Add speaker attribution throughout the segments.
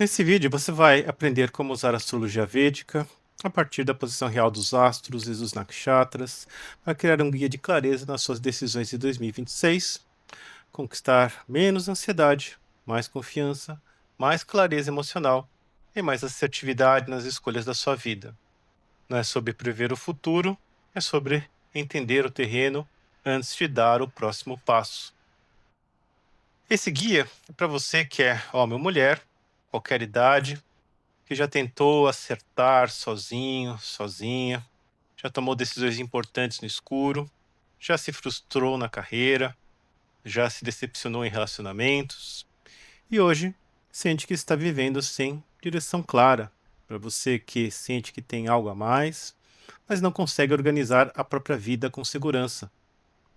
Speaker 1: Nesse vídeo você vai aprender como usar a astrologia védica a partir da posição real dos astros e dos nakshatras para criar um guia de clareza nas suas decisões de 2026, conquistar menos ansiedade, mais confiança, mais clareza emocional e mais assertividade nas escolhas da sua vida. Não é sobre prever o futuro, é sobre entender o terreno antes de dar o próximo passo. Esse guia é para você que é homem ou mulher, qualquer idade, que já tentou acertar sozinho, sozinha, já tomou decisões importantes no escuro, já se frustrou na carreira, já se decepcionou em relacionamentos e hoje sente que está vivendo sem direção clara. Para você que sente que tem algo a mais, mas não consegue organizar a própria vida com segurança.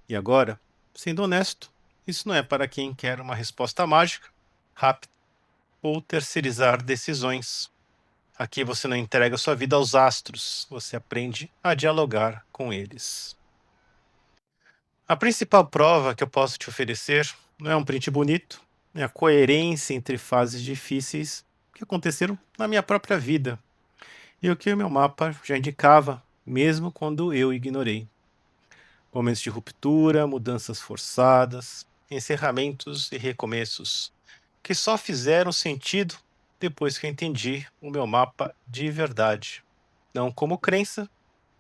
Speaker 1: E agora, sendo honesto, isso não é para quem quer uma resposta mágica, rápida ou terceirizar decisões. Aqui você não entrega sua vida aos astros, você aprende a dialogar com eles. A principal prova que eu posso te oferecer não é um print bonito, é a coerência entre fases difíceis que aconteceram na minha própria vida e o que o meu mapa já indicava, mesmo quando eu ignorei. Momentos de ruptura, mudanças forçadas, encerramentos e recomeços, que só fizeram sentido depois que eu entendi o meu mapa de verdade. Não como crença,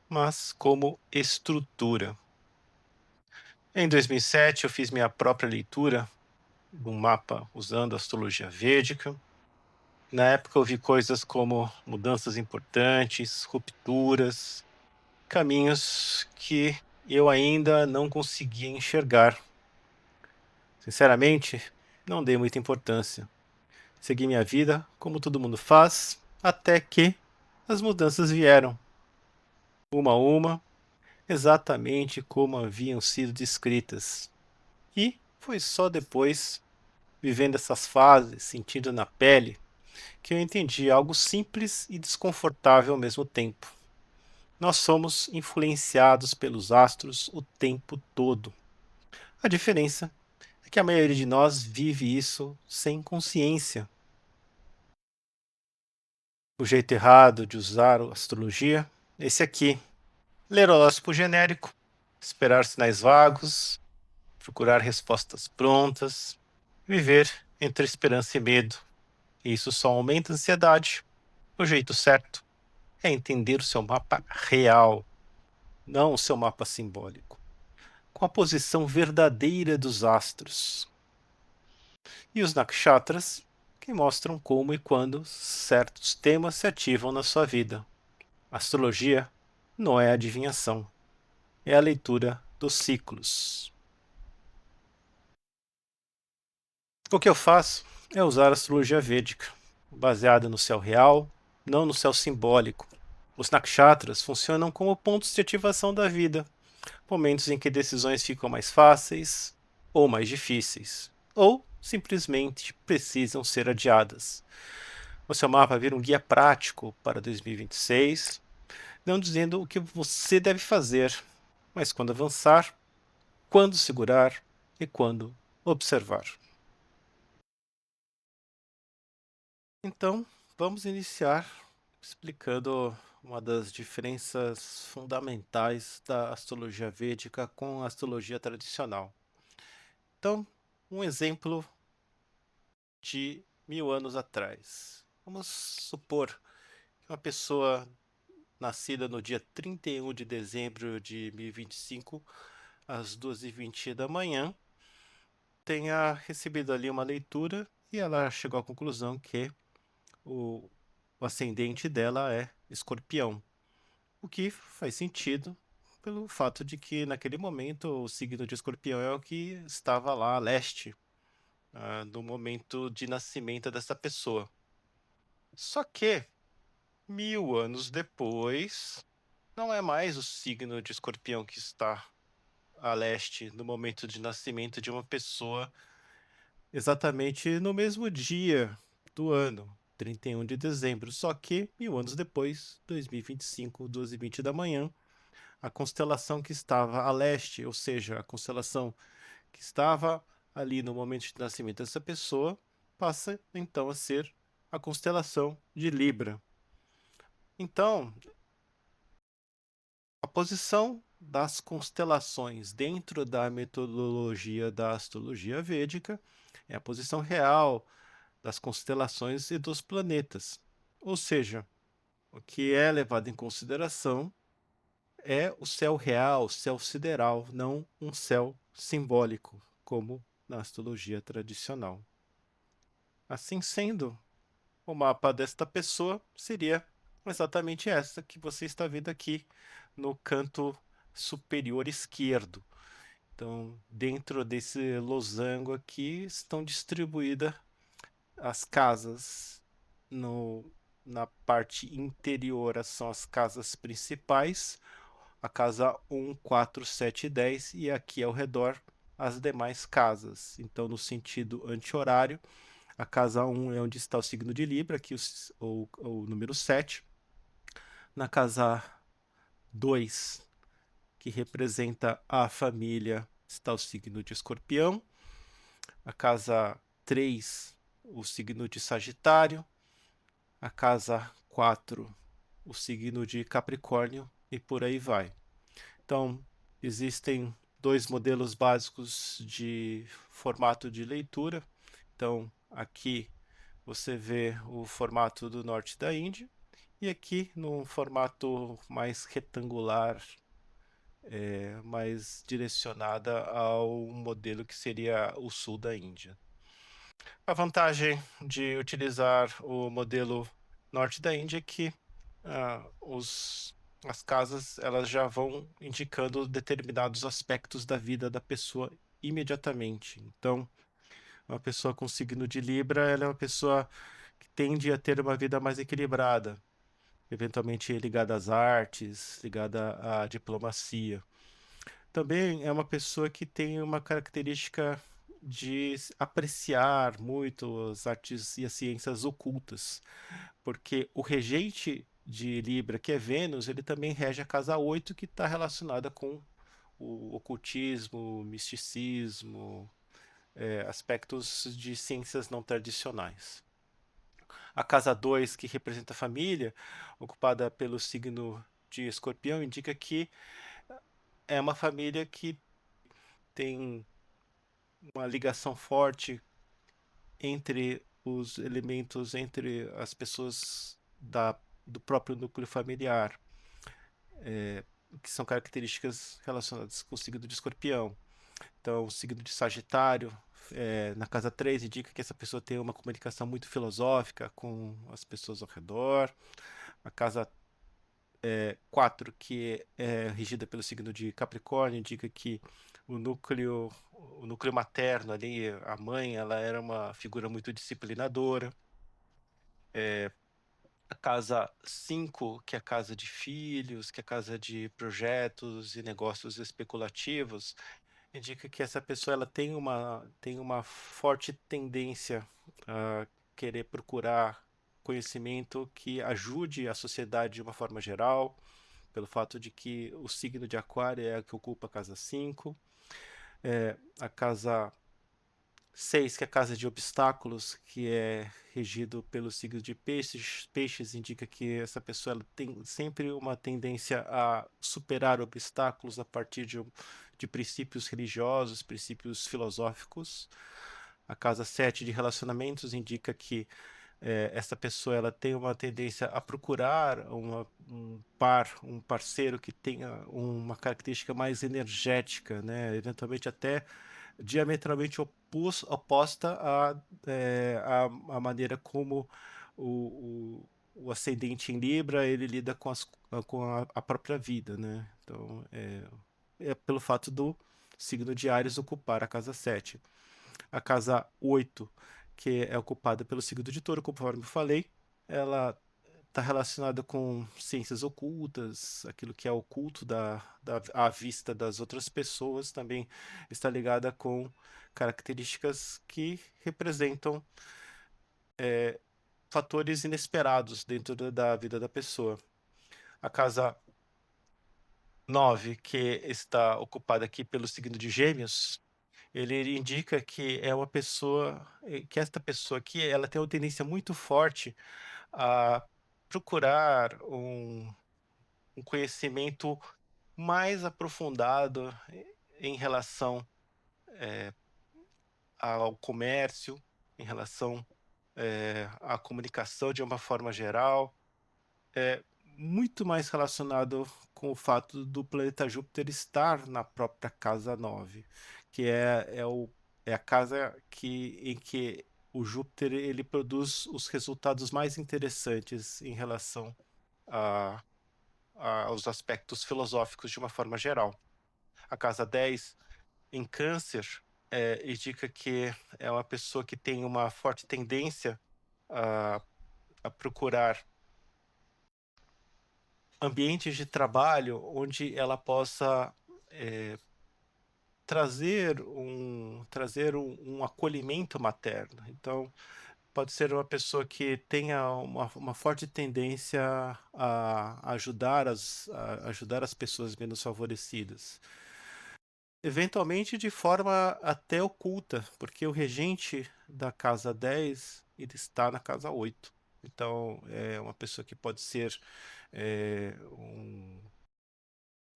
Speaker 1: mas como estrutura. Em 2007, eu fiz minha própria leitura de um mapa usando a astrologia védica. Na época, eu vi coisas como mudanças importantes, rupturas, caminhos que eu ainda não conseguia enxergar. Sinceramente, não dei muita importância. Segui minha vida como todo mundo faz, até que as mudanças vieram, uma a uma, exatamente como haviam sido descritas. E foi só depois, vivendo essas fases, sentindo na pele, que eu entendi algo simples e desconfortável ao mesmo tempo. Nós somos influenciados pelos astros o tempo todo. A diferença é que a maioria de nós vive isso sem consciência. O jeito errado de usar a astrologia é esse aqui: ler o horóscopo genérico, esperar sinais vagos, procurar respostas prontas, viver entre esperança e medo. Isso só aumenta a ansiedade. O jeito certo é entender o seu mapa real, não o seu mapa simbólico, com a posição verdadeira dos astros. E os nakshatras, que mostram como e quando certos temas se ativam na sua vida. A astrologia não é adivinhação, é a leitura dos ciclos. O que eu faço é usar a astrologia védica, baseada no céu real, não no céu simbólico. Os nakshatras funcionam como pontos de ativação da vida, momentos em que decisões ficam mais fáceis ou mais difíceis, ou simplesmente precisam ser adiadas. O seu mapa vira um guia prático para 2026, não dizendo o que você deve fazer, mas quando avançar, quando segurar e quando observar. Então, vamos iniciar explicando uma das diferenças fundamentais da astrologia védica com a astrologia tradicional. Então, um exemplo de 1000 anos atrás. Vamos supor que uma pessoa nascida no dia 31 de dezembro de 1025, às 2h20 da manhã, tenha recebido ali uma leitura e ela chegou à conclusão que o, o ascendente dela é Escorpião, o que faz sentido pelo fato de que naquele momento o signo de Escorpião é o que estava lá a leste, no momento de nascimento dessa pessoa. Só que 1000 anos depois, não é mais o signo de Escorpião que está a leste no momento de nascimento de uma pessoa, exatamente no mesmo dia do ano, 31 de dezembro. Só que 1000 anos depois, 2025, 12h20 da manhã, a constelação que estava a leste, ou seja, a constelação que estava ali no momento de nascimento dessa pessoa, passa então a ser a constelação de Libra. Então, a posição das constelações dentro da metodologia da astrologia védica é a posição real das constelações e dos planetas. Ou seja, o que é levado em consideração é o céu real, o céu sideral, não um céu simbólico, como na astrologia tradicional. Assim sendo, o mapa desta pessoa seria exatamente essa que você está vendo aqui no canto superior esquerdo. Então, dentro desse losango aqui estão distribuídas as casas. Na parte interior são as casas principais, a casa 1, 4, 7 e 10, e aqui ao redor as demais casas. Então, no sentido anti-horário, a casa 1 é onde está o signo de Libra, aqui o número 7. Na casa 2, que representa a família, está o signo de Escorpião. A casa 3, o signo de Sagitário. A casa 4, o signo de Capricórnio, e por aí vai. Então, existem dois modelos básicos de formato de leitura. Então, aqui você vê o formato do norte da Índia, e aqui num formato mais retangular, mais direcionada ao modelo que seria o sul da Índia. A vantagem de utilizar o modelo norte da Índia é que as casas elas já vão indicando determinados aspectos da vida da pessoa imediatamente. Então, uma pessoa com signo de Libra, ela é uma pessoa que tende a ter uma vida mais equilibrada, eventualmente ligada às artes, ligada à diplomacia. Também é uma pessoa que tem uma característica de apreciar muito as artes e as ciências ocultas, porque o regente de Libra, que é Vênus, ele também rege a casa 8, que está relacionada com o ocultismo, o misticismo, aspectos de ciências não tradicionais. A casa 2, que representa a família, ocupada pelo signo de Escorpião, indica que é uma família que tem uma ligação forte entre os elementos, entre as pessoas do próprio núcleo familiar, que são características relacionadas com o signo de Escorpião. Então, o signo de Sagitário, na casa 3, indica que essa pessoa tem uma comunicação muito filosófica com as pessoas ao redor. A casa 4, que é regida pelo signo de Capricórnio, indica que o núcleo materno ali, a mãe, ela era uma figura muito disciplinadora. A casa 5, que é a casa de filhos, que é a casa de projetos e negócios especulativos, indica que essa pessoa ela tem uma forte tendência a querer procurar conhecimento que ajude a sociedade de uma forma geral, pelo fato de que o signo de Aquário é a que ocupa a casa 5. A casa 6, que é a casa de obstáculos, que é regido pelo signo de peixes. Peixes indica que essa pessoa ela tem sempre uma tendência a superar obstáculos a partir de princípios religiosos, princípios filosóficos. A casa 7 de relacionamentos indica que essa pessoa ela tem uma tendência a procurar um parceiro que tenha uma característica mais energética, né? Eventualmente até diametralmente oposta à maneira como o ascendente em Libra ele lida com a própria vida, né? Então, é pelo fato do signo de Áries ocupar a casa 7. A casa 8, que é ocupada pelo signo de Touro, conforme eu falei, ela está relacionada com ciências ocultas, aquilo que é oculto à vista das outras pessoas, também está ligada com características que representam fatores inesperados dentro da vida da pessoa. A casa 9, que está ocupada aqui pelo signo de Gêmeos, Ele indica que é uma pessoa que esta pessoa aqui, ela tem uma tendência muito forte a procurar um conhecimento mais aprofundado em relação, ao comércio, em relação, à comunicação de uma forma geral, muito mais relacionado com o fato do planeta Júpiter estar na própria casa 9, que é a casa em que o Júpiter ele produz os resultados mais interessantes em relação a aos aspectos filosóficos de uma forma geral. A casa 10 em Câncer, indica que é uma pessoa que tem uma forte tendência a procurar ambientes de trabalho onde ela possa, eh, trazer um acolhimento materno. Então, pode ser uma pessoa que tenha uma forte tendência a ajudar as pessoas menos favorecidas. Eventualmente de forma até oculta, porque o regente da casa 10 ele está na casa 8. Então, é uma pessoa que pode ser,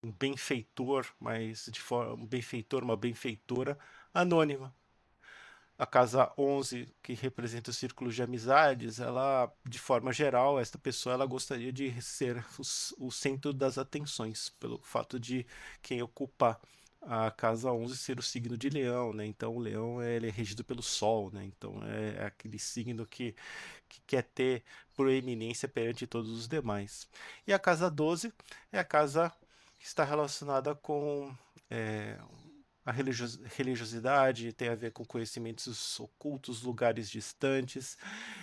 Speaker 1: um benfeitor, mas de forma um benfeitor, uma benfeitora anônima. A casa 11, que representa o círculo de amizades, ela, de forma geral, esta pessoa ela gostaria de ser o centro das atenções, pelo fato de quem ocupa a casa 11 ser o signo de Leão, né? Então, o Leão ele é regido pelo Sol, né? Então, é aquele signo que quer ter proeminência perante todos os demais. E a casa 12 é a casa que está relacionada com é, a religiosidade, tem a ver com conhecimentos ocultos, lugares distantes.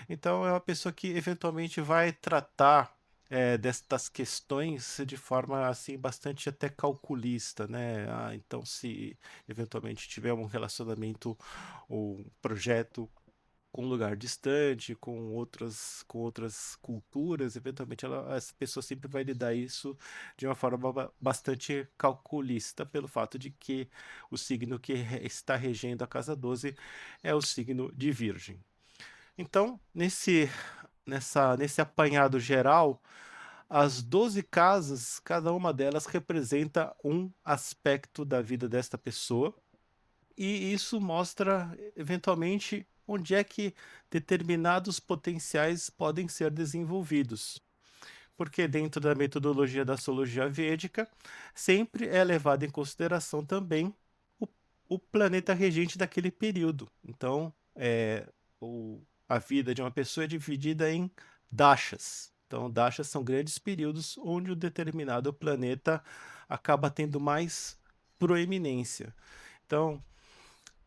Speaker 1: Então, é uma pessoa que eventualmente vai tratar destas questões de forma assim bastante até calculista, né? Então, se eventualmente tiver um relacionamento ou um projeto com um lugar distante, com outras culturas, eventualmente essa pessoa sempre vai lidar isso de uma forma bastante calculista, pelo fato de que o signo que está regendo a casa 12 é o signo de Virgem. Então, nesse apanhado geral, as 12 casas, cada uma delas representa um aspecto da vida desta pessoa, e isso mostra, eventualmente, onde é que determinados potenciais podem ser desenvolvidos. Porque dentro da metodologia da astrologia védica, sempre é levado em consideração também o, o planeta regente daquele período. Então, a vida de uma pessoa é dividida em dashas. Então, dashas são grandes períodos onde um determinado planeta acaba tendo mais proeminência. Então,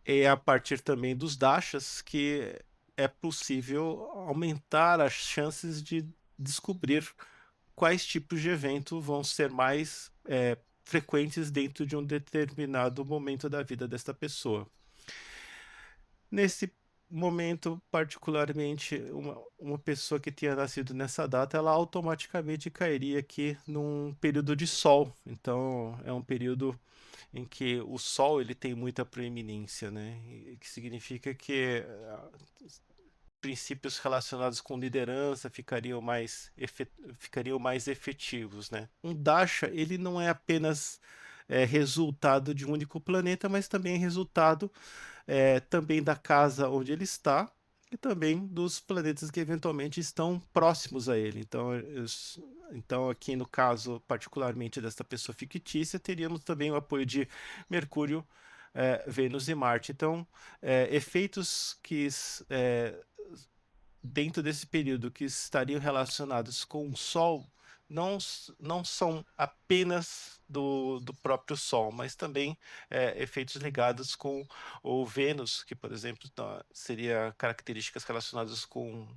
Speaker 1: é a partir também dos dashas que é possível aumentar as chances de descobrir quais tipos de evento vão ser mais frequentes dentro de um determinado momento da vida desta pessoa. Nesse momento, particularmente, uma pessoa que tenha nascido nessa data, ela automaticamente cairia aqui num período de sol. Então, é um período em que o Sol ele tem muita preeminência, né? Que significa que princípios relacionados com liderança ficariam mais efetivos, né? Um Dasha ele não é apenas resultado de um único planeta, mas também é resultado também da casa onde ele está e também dos planetas que eventualmente estão próximos a ele. Então, aqui no caso particularmente desta pessoa fictícia, teríamos também o apoio de Mercúrio, Vênus e Marte. Então, efeitos dentro desse período que estariam relacionados com o Sol não são apenas do próprio Sol, mas também efeitos ligados com o Vênus, que, por exemplo, seria características relacionadas com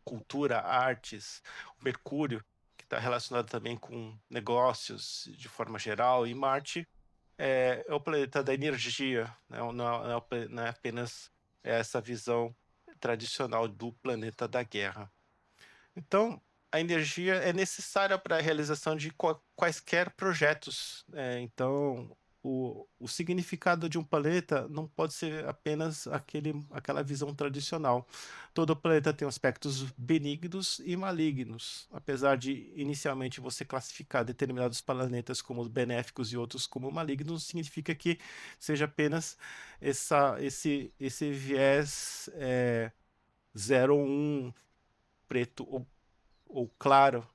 Speaker 1: cultura, artes, o Mercúrio, que está relacionado também com negócios de forma geral, e Marte é o planeta da energia, né? Não é apenas essa visão tradicional do planeta da guerra. Então, a energia é necessária para a realização de quaisquer projetos. Então, o significado de um planeta não pode ser apenas aquela visão tradicional. Todo planeta tem aspectos benignos e malignos. Apesar de inicialmente você classificar determinados planetas como benéficos e outros como malignos, não significa que seja apenas esse viés 0 ou 1, preto ou claro,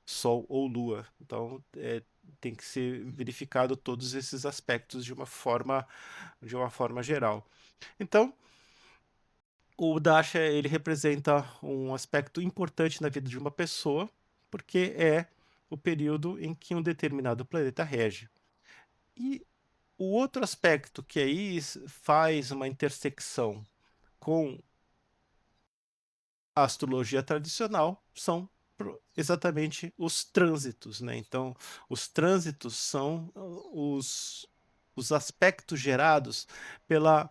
Speaker 1: Sol ou Lua. Então, tem que ser verificado todos esses aspectos de uma forma geral. Então, o Dasha ele representa um aspecto importante na vida de uma pessoa, porque é o período em que um determinado planeta rege. E o outro aspecto que aí faz uma intersecção com a astrologia tradicional são exatamente os trânsitos, né? Então, os trânsitos são os aspectos gerados pela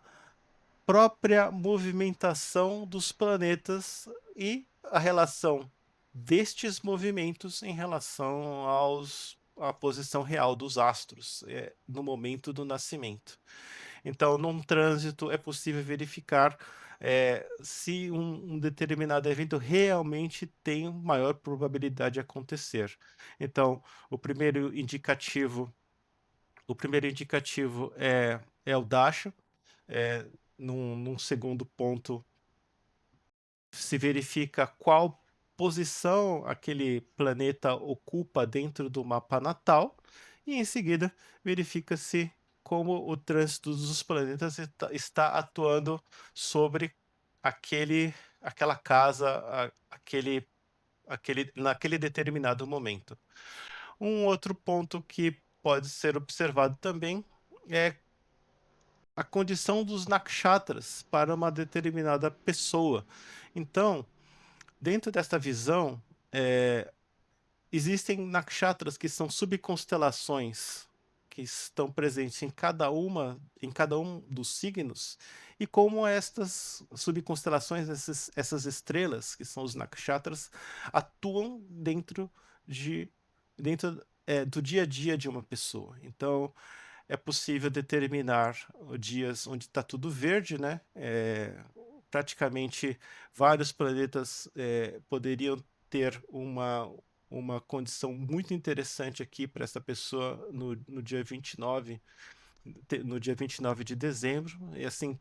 Speaker 1: própria movimentação dos planetas e a relação destes movimentos em relação à posição real dos astros, no momento do nascimento. Então, num trânsito é possível verificar se um determinado evento realmente tem maior probabilidade de acontecer. Então, o primeiro indicativo, é o Dasha. Num segundo ponto, se verifica qual posição aquele planeta ocupa dentro do mapa natal, e em seguida verifica-se como o trânsito dos planetas está atuando sobre aquela casa, naquele determinado momento. Um outro ponto que pode ser observado também é a condição dos nakshatras para uma determinada pessoa. Então, dentro desta visão, existem nakshatras que são subconstelações que estão presentes em cada um dos signos, e como estas subconstelações, essas estrelas, que são os nakshatras, atuam do dia a dia de uma pessoa. Então, é possível determinar dias onde está tudo verde, né? Praticamente vários planetas poderiam ter uma condição muito interessante aqui para essa pessoa no dia 29, no dia 29 de dezembro, e assim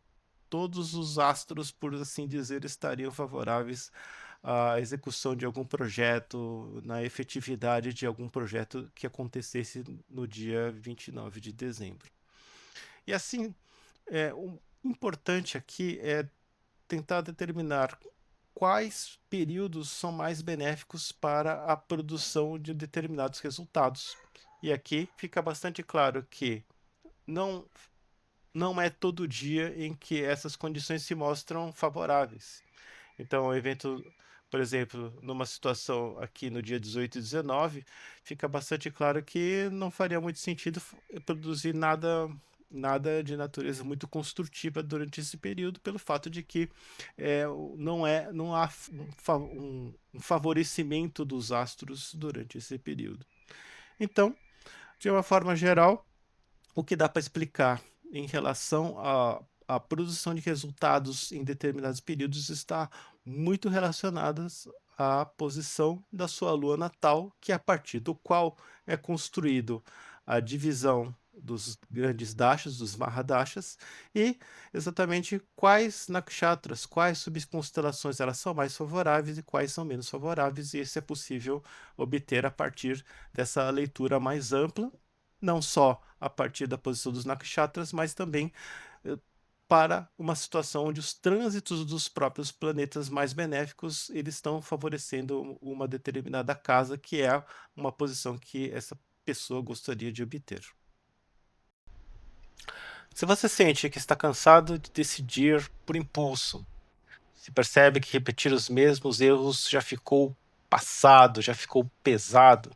Speaker 1: todos os astros, por assim dizer, estariam favoráveis à execução de algum projeto, na efetividade de algum projeto que acontecesse no dia 29 de dezembro. E assim, o importante aqui é tentar determinar quais períodos são mais benéficos para a produção de determinados resultados. E aqui fica bastante claro que não não é todo dia em que essas condições se mostram favoráveis. Então, o evento, por exemplo, numa situação aqui no dia 18 e 19, fica bastante claro que não faria muito sentido produzir nada de natureza muito construtiva durante esse período, pelo fato de que não há um favorecimento dos astros durante esse período. Então, de uma forma geral, o que dá para explicar em relação à produção de resultados em determinados períodos está muito relacionadas à posição da sua lua natal, que é a partir do qual é construído a divisão dos grandes dashas, dos mahadashas, e exatamente quais nakshatras, quais subconstelações elas são mais favoráveis e quais são menos favoráveis, e isso é possível obter a partir dessa leitura mais ampla, não só a partir da posição dos nakshatras, mas também para uma situação onde os trânsitos dos próprios planetas mais benéficos eles estão favorecendo uma determinada casa, que é uma posição que essa pessoa gostaria de obter. Se você sente que está cansado de decidir por impulso, se percebe que repetir os mesmos erros já ficou passado, já ficou pesado,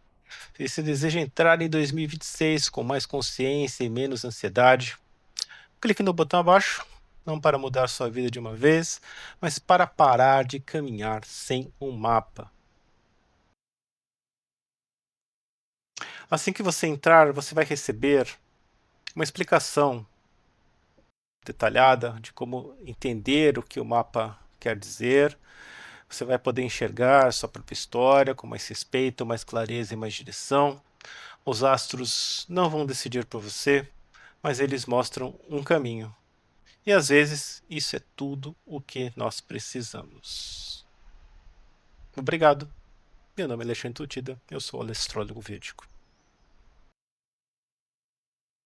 Speaker 1: e se deseja entrar em 2026 com mais consciência e menos ansiedade, clique no botão abaixo, não para mudar sua vida de uma vez, mas para parar de caminhar sem um mapa. Assim que você entrar, você vai receber uma explicação detalhada de como entender o que o mapa quer dizer. Você vai poder enxergar sua própria história com mais respeito, mais clareza e mais direção. Os astros não vão decidir por você, mas eles mostram um caminho. E às vezes isso é tudo o que nós precisamos. Obrigado. Meu nome é Alexandre Tutida, eu sou o astrólogo védico.